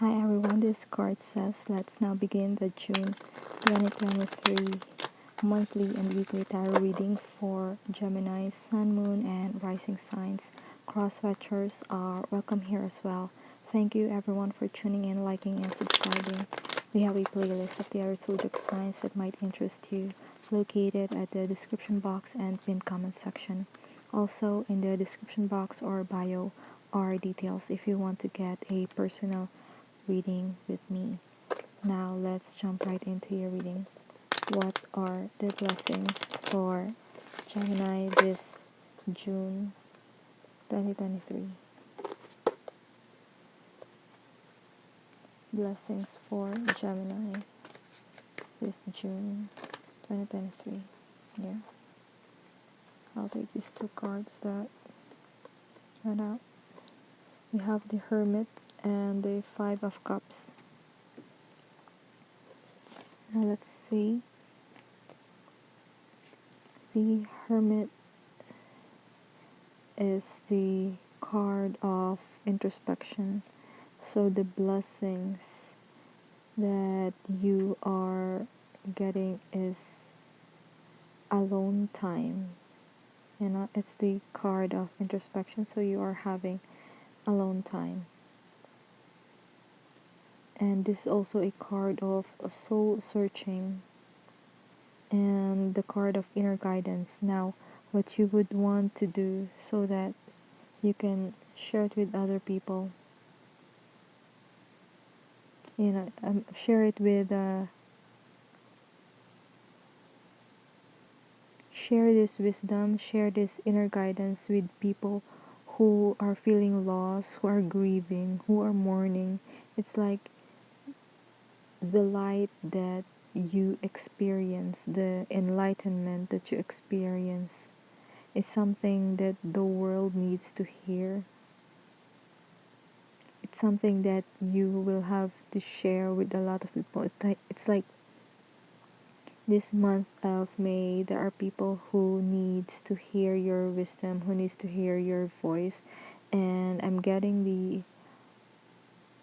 Hi everyone, this card says let's now begin the June 2023 monthly and weekly tarot reading for Gemini, Sun, Moon, and Rising signs. Cross-watchers are welcome here as well. Thank you everyone for tuning in, liking, and subscribing. We have a playlist of the other zodiac signs that might interest you, located at the description box and pinned comment section. Also, in the description box or bio are details if you want to get a personal reading with me. Now let's jump right into your reading. What are the blessings for Gemini this June 2023? Blessings for Gemini this June 2023. Yeah. I'll take these two cards that went out. We have the Hermit and the Five of Cups. Now let's see. The Hermit is the card of introspection. So the blessings that you are getting is alone time. It's the card of introspection, so you are having alone time. And this is also a card of soul searching and the card of inner guidance. Now, what you would want to do so that you can share it with other people, share it with share this wisdom, share this inner guidance with people who are feeling lost, who are grieving, who are mourning. It's like the light that you experience, the enlightenment that you experience is something that the world needs to hear. It's something that you will have to share with a lot of people. It's like this month of May, there are people who needs to hear your wisdom, who needs to hear your voice, and I'm getting the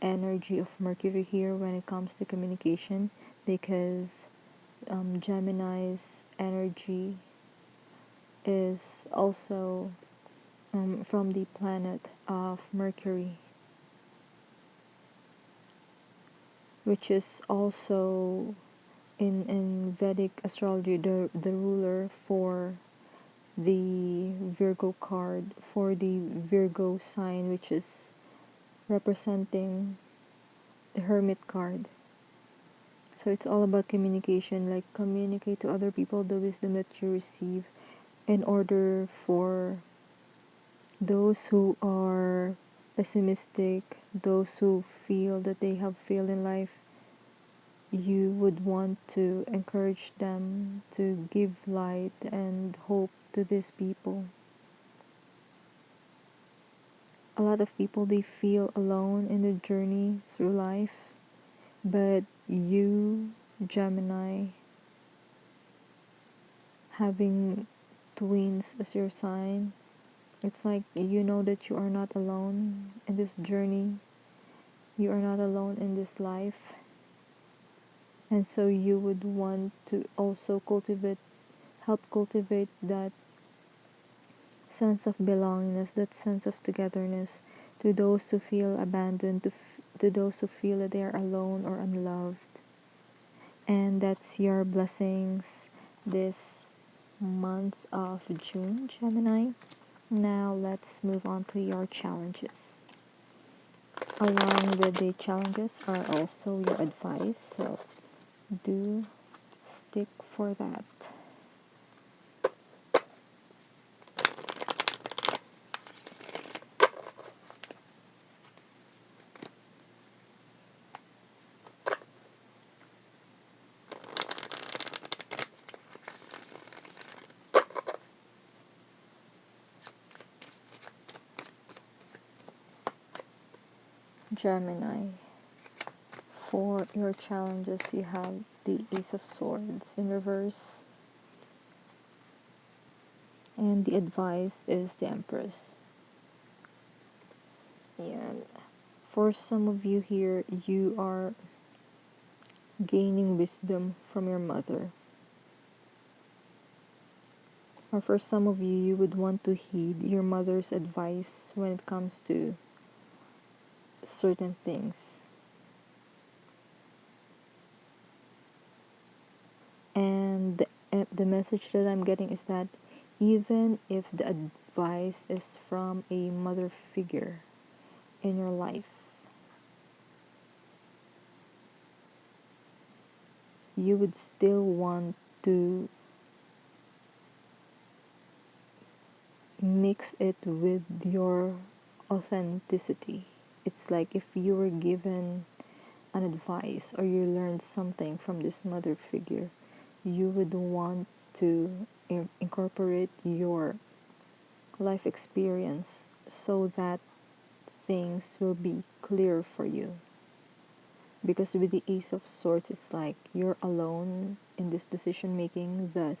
energy of Mercury here when it comes to communication, because Gemini's energy is also from the planet of Mercury, which is also in Vedic astrology the ruler for the Virgo card, for the Virgo sign, which is representing the Hermit card. So it's all about communication, like communicate to other people the wisdom that you receive, in order for those who are pessimistic, those who feel that they have failed in life. You would want to encourage them to give light and hope to these people. A lot of people, they feel alone in the journey through life, but you, Gemini, having twins as your sign, it's like you know that you are not alone in this journey, you are not alone in this life. And so you would want to also help cultivate that sense of belongingness, that sense of togetherness to those who feel abandoned, to those who feel that they are alone or unloved. And that's your blessings this month of June, Gemini. Now let's move on to your challenges. Along with the challenges are also your advice, so do stick for that. Gemini, for your challenges you have the Ace of Swords in reverse, and the advice is the Empress. And For some of you here, you are gaining wisdom from your mother. Or for some of you, you would want to heed your mother's advice when it comes to certain things. And the message that I'm getting is that even if the advice is from a mother figure in your life, you would still want to mix it with your authenticity. It's like if you were given an advice or you learned something from this mother figure, you would want to incorporate your life experience so that things will be clear for you. Because with the Ace of Swords, it's like you're alone in this decision making, thus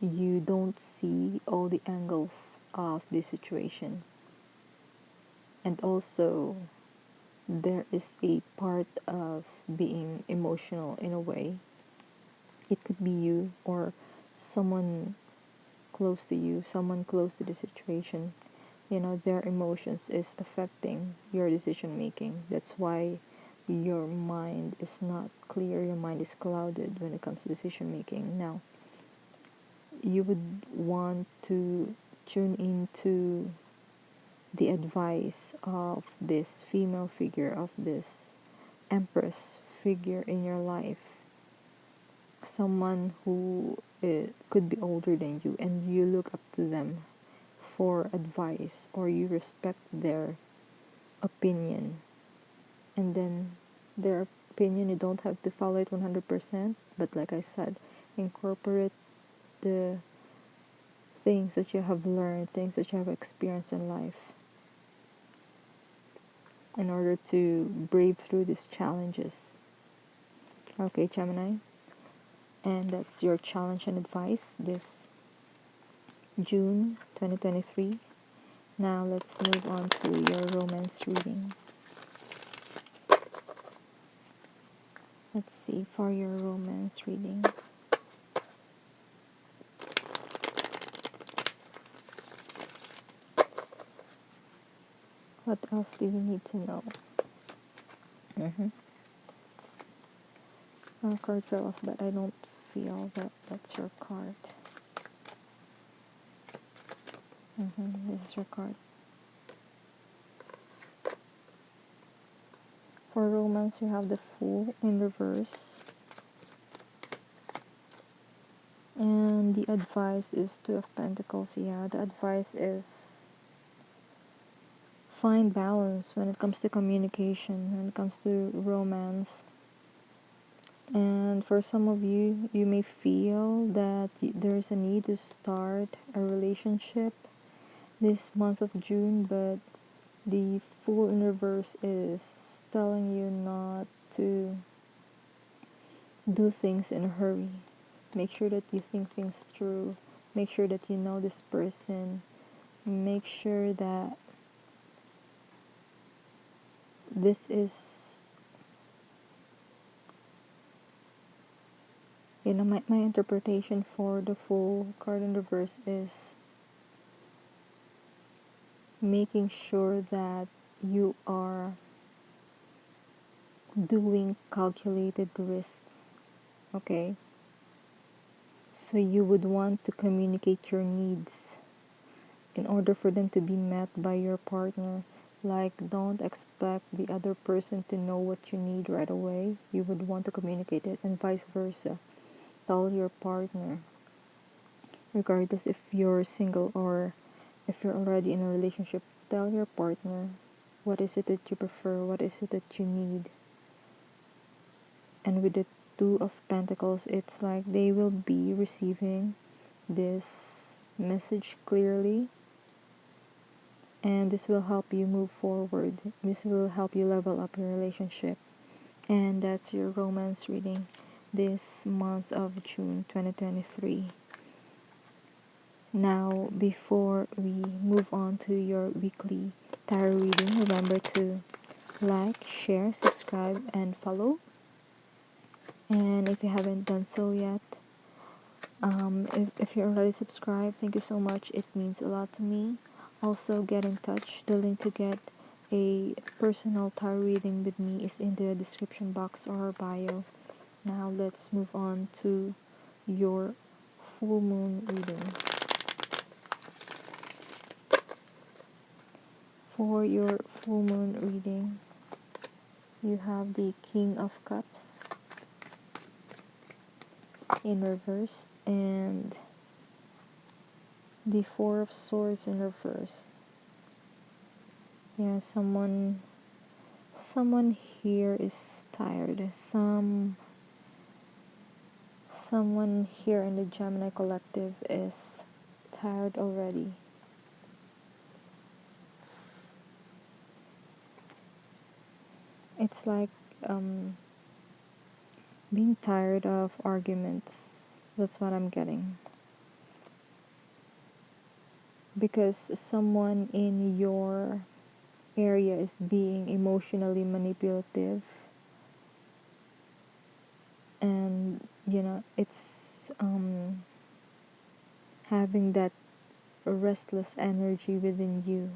you don't see all the angles of the situation. And also, there is a part of being emotional in a way. It could be you or someone close to you, someone close to the situation. You know, their emotions is affecting your decision making. That's why your mind is not clear, your mind is clouded when it comes to decision making. Now, you would want to tune into the advice of this female figure, of this empress figure in your life, someone who could be older than you, and you look up to them for advice or you respect their opinion. And then their opinion, you don't have to follow it 100%, but like I said, incorporate the things that you have learned, things that you have experienced in life in order to brave through these challenges. Okay, Gemini, and that's your challenge and advice this June 2023. Now let's move on to your romance reading. Let's see for your romance reading. What else do you need to know? Card fell off, but I don't feel that that's your card. This is your card. For romance, you have the Fool in reverse. And the advice is Two of Pentacles. Yeah, the advice is find balance when it comes to communication, when it comes to romance. And for some of you, you may feel that there's a need to start a relationship this month of June, but the Fool in reverse is telling you not to do things in a hurry. Make sure that you think things through. Make sure that you know this person. Make sure that this is, you know, my interpretation for the Fool card in reverse is making sure that you are doing calculated risks. Okay? So you would want to communicate your needs in order for them to be met by your partner. Like, don't expect the other person to know what you need right away. You would want to communicate it, and vice versa. Tell your partner, regardless if you're single or if you're already in a relationship, tell your partner what is it that you prefer, what is it that you need. And with the Two of Pentacles, it's like they will be receiving this message clearly, and this will help you move forward. This will help you level up your relationship. And that's your romance reading this month of June 2023. Now, before we move on to your weekly tarot reading, remember to like, share, subscribe, and follow. And if you haven't done so yet, if you're already subscribed, thank you so much. It means a lot to me. Also, get in touch. The link to get a personal tarot reading with me is in the description box or bio. Now let's move on to your full moon reading. For your full moon reading, you have the King of Cups in reverse and the Four of Swords in reverse. Yeah, someone here is tired. Someone here in the Gemini collective is tired already. It's like being tired of arguments. That's what I'm getting. Because someone in your area is being emotionally manipulative, and it's having that restless energy within you.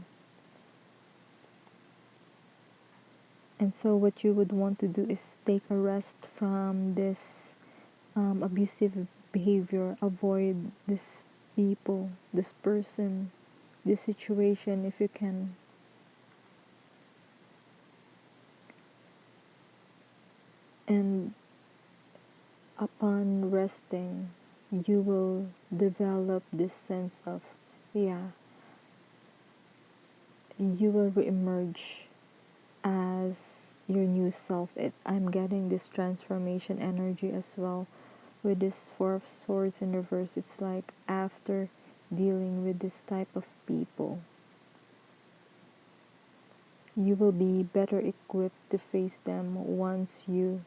And so what you would want to do is take a rest from this abusive behavior. Avoid this people, this person, this situation if you can. And upon resting, you will develop this sense of, yeah, you will reemerge as your new self. I'm getting this transformation energy as well with this Four of Swords in reverse. It's like after dealing with this type of people, you will be better equipped to face them once you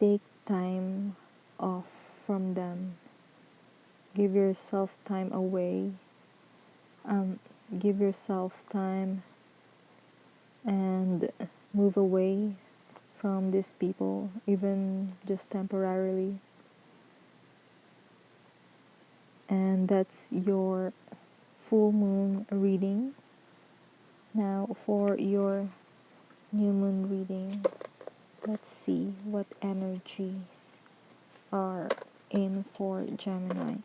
take time off from them. Give yourself time away. Give yourself time and move away from these people, even just temporarily. And that's your full moon reading. Now for your new moon reading, let's see what energies are in for Gemini.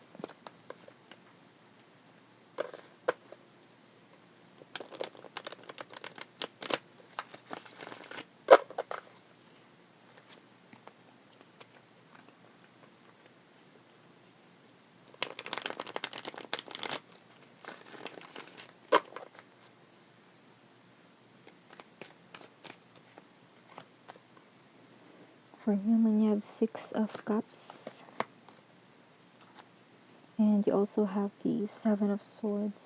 For human, you have Six of Cups. And you also have the Seven of Swords.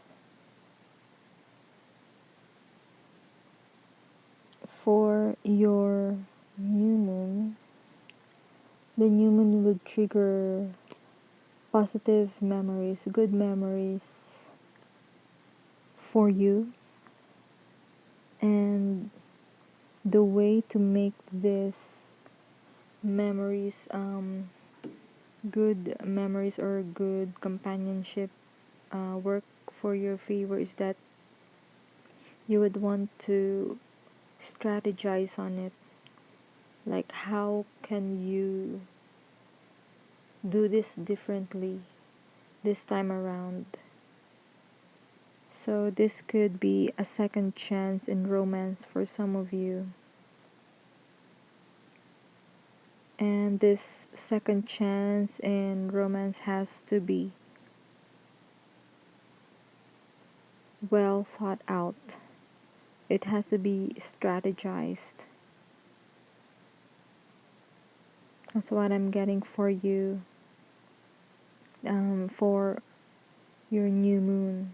For your new moon, the new moon will trigger positive memories, good memories for you. And the way to make this memories, good memories or good companionship work for your favor is that you would want to strategize on it. Like, how can you do this differently this time around? So this could be a second chance in romance for some of you. And this second chance in romance has to be well thought out. It has to be strategized. That's what I'm getting for you, for your new moon.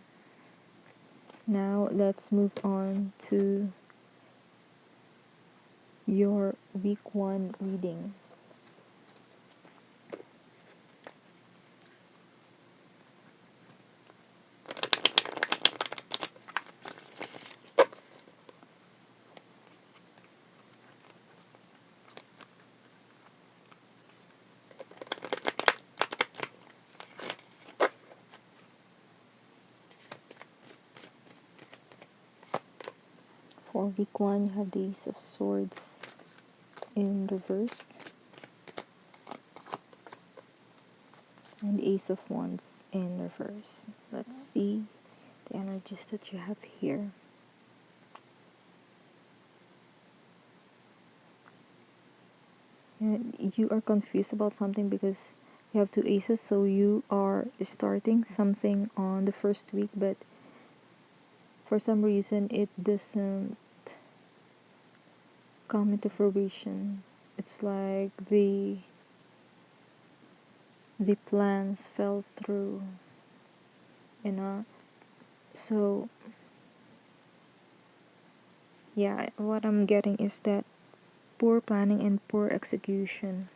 Now let's move on to your week 1 reading. For week 1, you have the Ace of Swords in reverse and the Ace of Wands in reverse. Let's see the energies that you have here. You are confused about something because you have 2 aces, so you are starting something on the first week, but for some reason it doesn't come into fruition. It's like the plans fell through, you know. So yeah, what I'm getting is that poor planning and poor execution.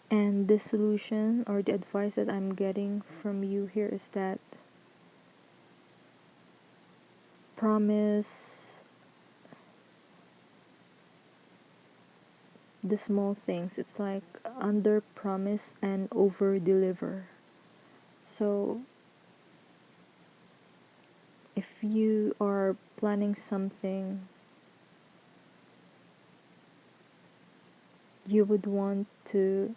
And the solution or the advice that I'm getting from you here is that promise the small things. It's like under promise and over deliver. So if you are planning something, you would want to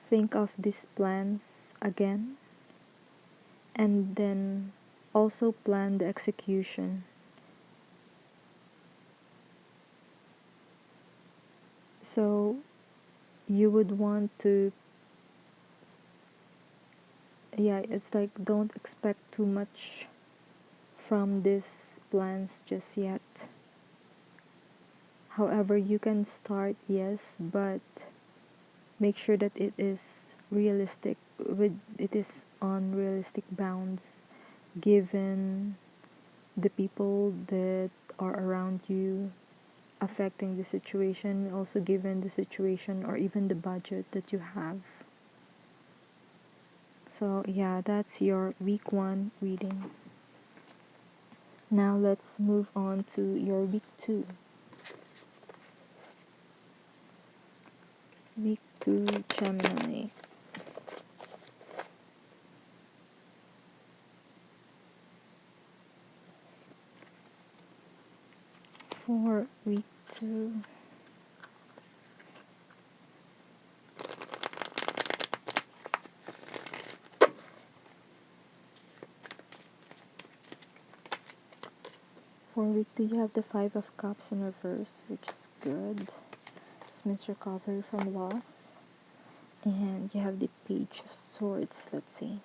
think of these plans again and then also plan the execution. So you would want to, yeah, it's like don't expect too much from these plans just yet. However, you can start, yes, but make sure that it is realistic, with it is on realistic bounds given the people that are around you affecting the situation, also given the situation or even the budget that you have. So yeah, that's your week 1 reading. Now let's move on to your week 2. Week 2 Gemini. For week 2, you have the 5 of Cups in reverse, which is good. This means recovery from loss. And you have the Page of Swords. Let's see.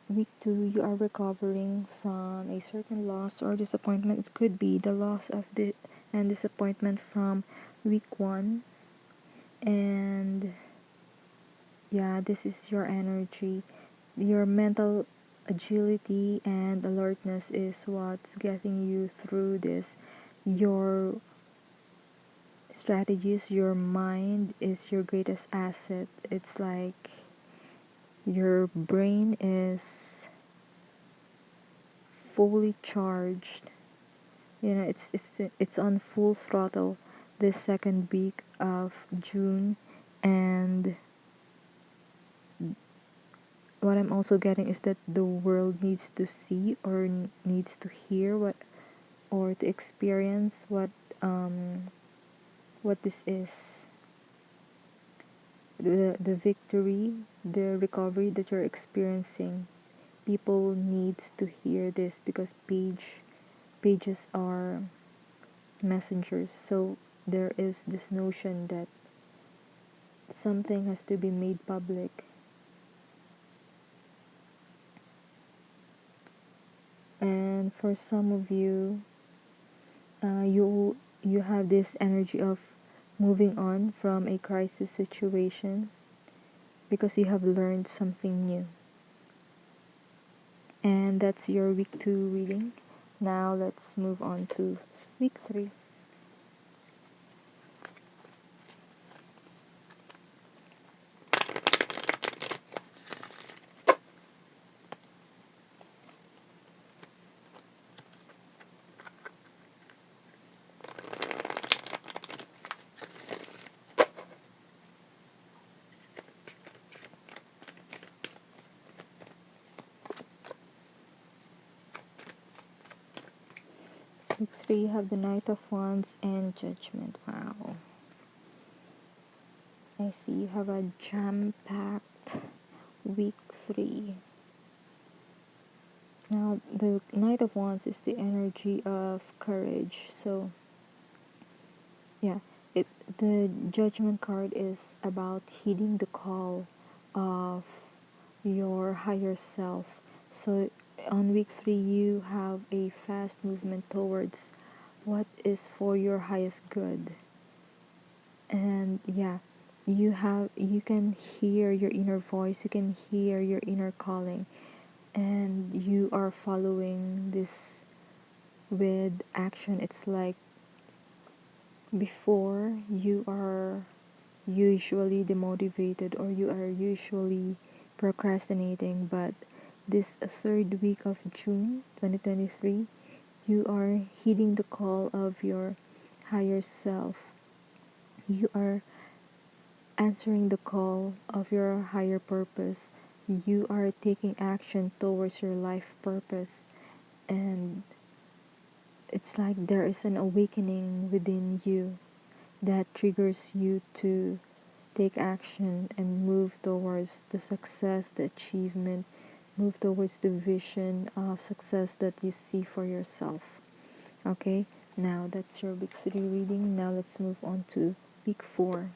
Week 2, you are recovering from a certain loss or disappointment. It could be the loss of the and disappointment from week 1. And yeah, this is your energy. Your mental agility and alertness is what's getting you through this. Your strategies, your mind is your greatest asset. It's like your brain is fully charged. You know, it's on full throttle this second week of June. And what I'm also getting is that the world needs to see or needs to hear what or to experience what this is. The victory, the recovery that you're experiencing. People needs to hear this because pages are messengers. So there is this notion that something has to be made public. And for some of you, you have this energy of moving on from a crisis situation because you have learned something new. And that's your week 2 reading. Now let's move on to week 3. Week 3, you have the Knight of Wands and Judgment. Wow. I see you have a jam-packed week 3. Now, the Knight of Wands is the energy of courage. So, yeah, the Judgment card is about heeding the call of your higher self. So, on week 3, you have a fast movement towards what is for your highest good. And yeah, you can hear your inner voice, you can hear your inner calling, and you are following this with action. It's like before you are usually demotivated or you are usually procrastinating, but this third week of June 2023, you are heeding the call of your higher self. You are answering the call of your higher purpose. You are taking action towards your life purpose, and it's like there is an awakening within you that triggers you to take action and move towards the success, the achievement, move towards the vision of success that you see for yourself. Okay, now that's your week 3 reading. Now let's move on to week 4.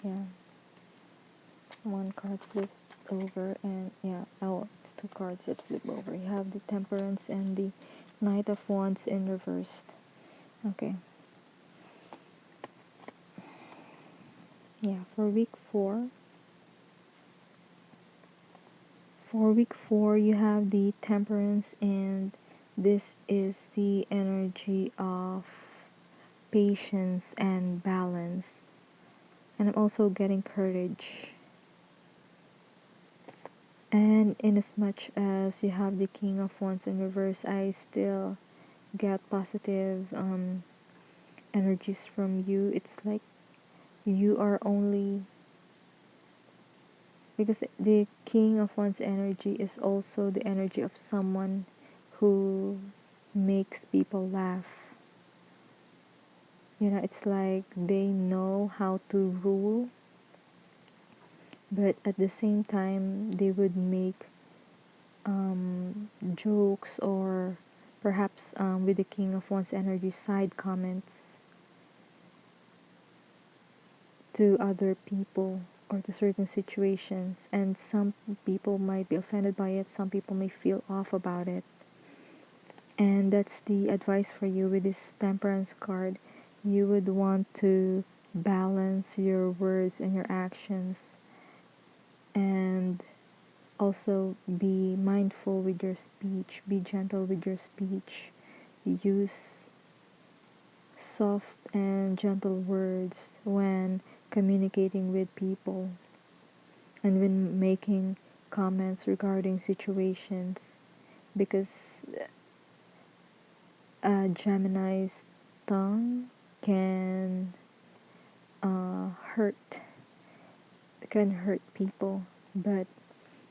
Yeah, one card flipped over, and yeah, oh, it's 2 cards that flip over. You have the Temperance and the Knight of Wands in reversed. Okay, yeah, for week 4, you have the Temperance, and this is the energy of patience and balance. And I'm also getting courage. And in as much as you have the King of Wands in reverse, I still get positive energies from you. It's like you are only, because the King of Wands energy is also the energy of someone who makes people laugh. You know, it's like they know how to rule, but at the same time they would make jokes, or perhaps with the King of Wands energy, side comments to other people or to certain situations, and some people might be offended by it, some people may feel off about it. And that's the advice for you with this Temperance card. You would want to balance your words and your actions, and also be mindful with your speech, be gentle with your speech, use soft and gentle words when communicating with people and when making comments regarding situations, because Gemini's tongue can hurt, can hurt people, but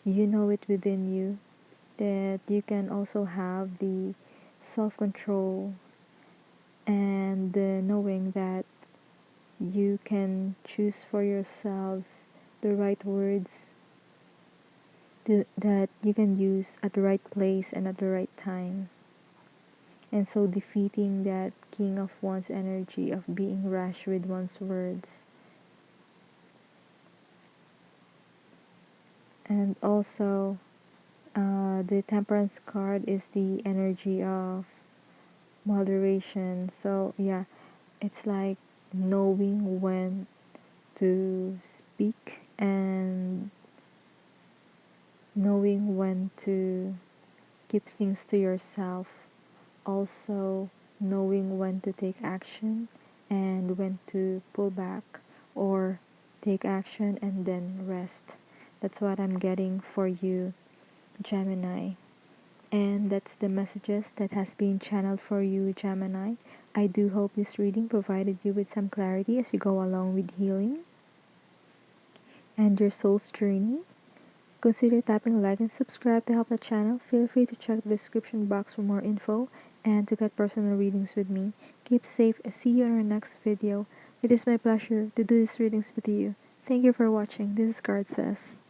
you know it within you that you can also have the self-control and the knowing that you can choose for yourselves the right words that you can use at the right place and at the right time. And so defeating that King of Wands energy of being rash with one's words. And also, the Temperance card is the energy of moderation. So, yeah, it's like knowing when to speak and knowing when to keep things to yourself. Also, knowing when to take action and when to pull back, or take action and then rest. That's what I'm getting for you Gemini. And that's the messages that has been channeled for you, Gemini. I do hope this reading provided you with some clarity as you go along with healing and your soul's journey. Consider tapping like and subscribe to help the channel. Feel free to check the description box for more info and to get personal readings with me. Keep safe. See you in our next video. It is my pleasure to do these readings with you. Thank you for watching. This is CardSays.